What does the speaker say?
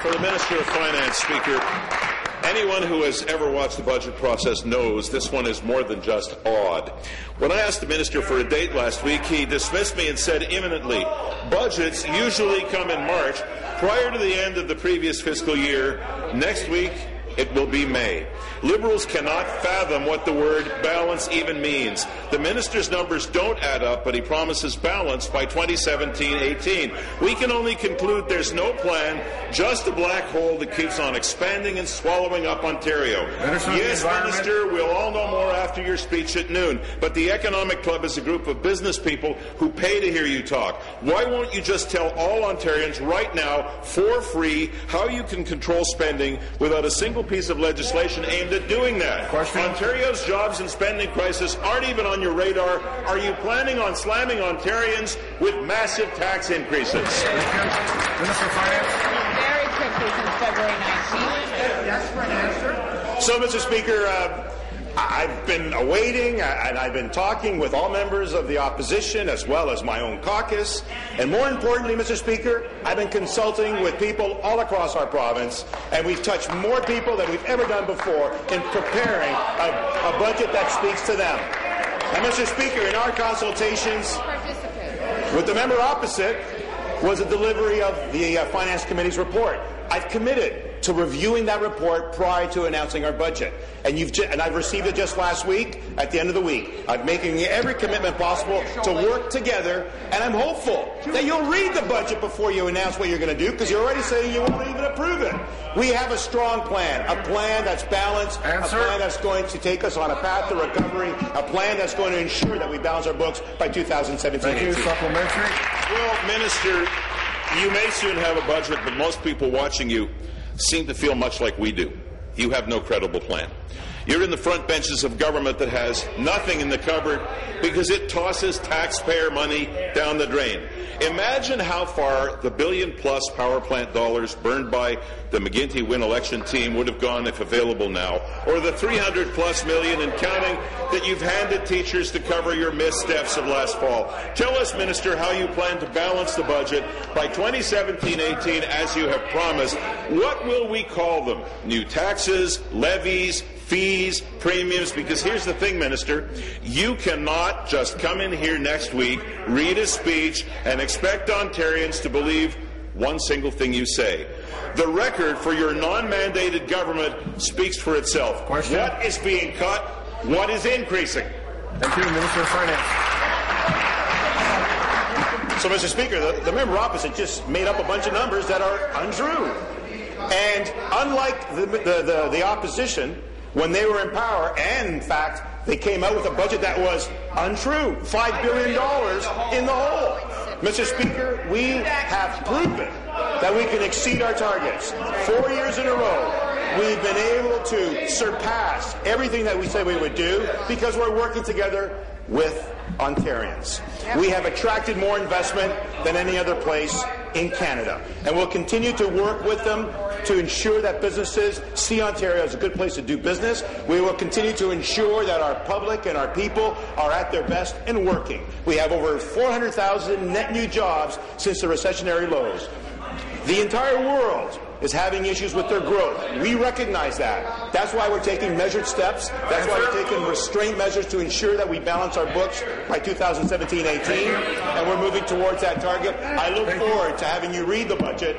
For the Minister of Finance, Speaker, anyone who has ever watched the budget process knows this one is more than just odd. When I asked the Minister for a date last week, he dismissed me and said imminently. Budgets usually come in March, prior to the end of the previous fiscal year. Next week, it will be May. Liberals cannot fathom what the word balance even means. The minister's numbers don't add up, but he promises balance by 2017-18. We can only conclude there's no plan, just a black hole that keeps on expanding and swallowing up Ontario. Yes, Minister, we'll all know more after your speech at noon, but the Economic Club is a group of business people who pay to hear you talk. Why won't you just tell all Ontarians right now, for free, how you can control spending without a single piece of legislation aimed at doing that? Question. Ontario's jobs and spending crisis aren't even on your radar. Are you planning on slamming Ontarians with massive tax increases? Minister of Finance. Very quickly since February 19th. Yes, for an answer. So, Mr. Speaker, I've been awaiting and I've been talking with all members of the opposition as well as my own caucus. And more importantly, Mr. Speaker, I've been consulting with people all across our province, and we've touched more people than we've ever done before in preparing a budget that speaks to them. And, Mr. Speaker, in our consultations with the member opposite was a delivery of the Finance Committee's report. I've committed to reviewing that report prior to announcing our budget. And I've received it just last week, at the end of the week. I'm making every commitment possible to work together, and I'm hopeful that you'll read the budget before you announce what you're going to do, because you're already saying you won't even approve it. We have a strong plan, a plan that's balanced, a plan that's going to take us on a path to recovery, a plan that's going to ensure that we balance our books by 2017. Thank you. Supplementary. Well, Minister, you may soon have a budget, but most people watching you seem to feel much like we do. You have no credible plan. You're in the front benches of government that has nothing in the cupboard because it tosses taxpayer money down the drain. Imagine how far the billion-plus power plant dollars burned by the McGuinty Win election team would have gone if available now, or the $300+ million and counting that you've handed teachers to cover your missteps of last fall. Tell us, Minister, how you plan to balance the budget by 2017-18 as you have promised. What will we call them? New taxes, levies, fees, premiums? Because here's the thing, Minister, you cannot just come in here next week, read a speech, and expect Ontarians to believe one single thing you say. The record for your non-mandated government speaks for itself. Question. What is being cut? What is increasing? Thank you, Minister of Finance. So, Mr. Speaker, the member opposite just made up a bunch of numbers that are untrue. And unlike the opposition, when they were in power, and in fact, they came out with a budget that was untrue, $5 billion in the hole. Mr. Speaker, we have proven that we can exceed our targets. 4 years in a row, we've been able to surpass everything that we said we would do because we're working together with Ontarians. We have attracted more investment than any other place in Canada, and we'll continue to work with them to ensure that businesses see Ontario as a good place to do business. We will continue to ensure that our public and our people are at their best and working. We have over 400,000 net new jobs since the recessionary lows. The entire world is having issues with their growth. We recognize that. That's why we're taking measured steps. That's why we're taking restraint measures to ensure that we balance our books by 2017-18, and we're moving towards that target. I look forward to having you read the budget